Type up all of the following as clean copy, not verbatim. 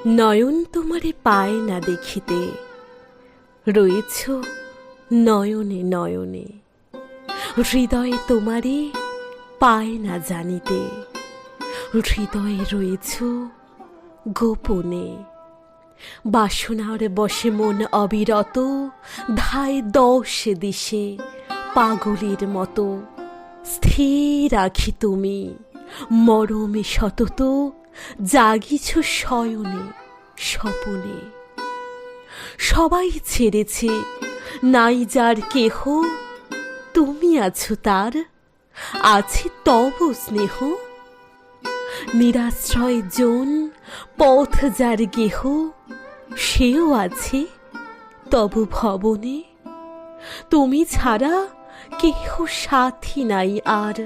নয়ন তোমারে পায় না দেখিতে, রয়েছ নয়নে নয়নে। হৃদয়ে তোমারে পায় না জানিতে, হৃদয়ে রয়েছ গোপনে। বাসনার বশে মন অবিরত, ধায় 10 দিশে পাগলের মতো। স্থির আখি তুমি মরমে সতত, জাগিছ শয়নে স্বপনে। সবাই ছেড়েছে, নাই যার কেহ, তুমি আছো তার, আছে তব স্নেহ। নিরাশ্রয় জন পথ যার গেহ, সেও আছে তব ভবনে। তুমি ছাড়া কেহ সাথী নাই আর,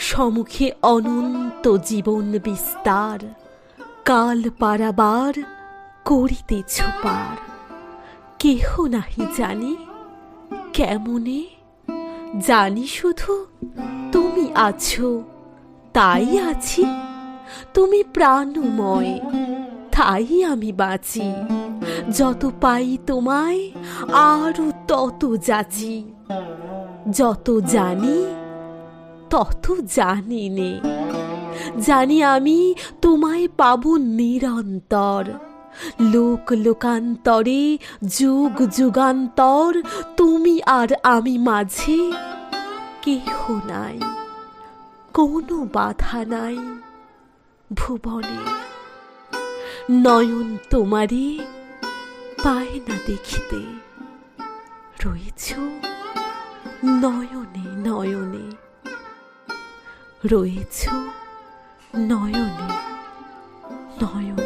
সম্মুখে অনন্ত জীবন বিস্তার। কাল পারাবার করিতেছ পার, কেহ নাহি জানে কেমনে। জানি শুধু তুমি আছো, তাই আছি। তুমি প্রাণময়, তাই আমি বাঁচি। যত পাই তোমায় আরো তত যাচি। যত জানি তত জানি নে। জানি আমি তোমায় পাবো নিরন্তর। লোক লোকান্তরে, যুগ যুগান্তর, তুমি আর আমি মাঝে কেহ নাই, কোনো বাধা নাই ভুবনে। নয়ন তোমারে পায় না দেখিতে, রয়েছ নয়নে নয়নে। রয়েছ নয়নে নয়নে।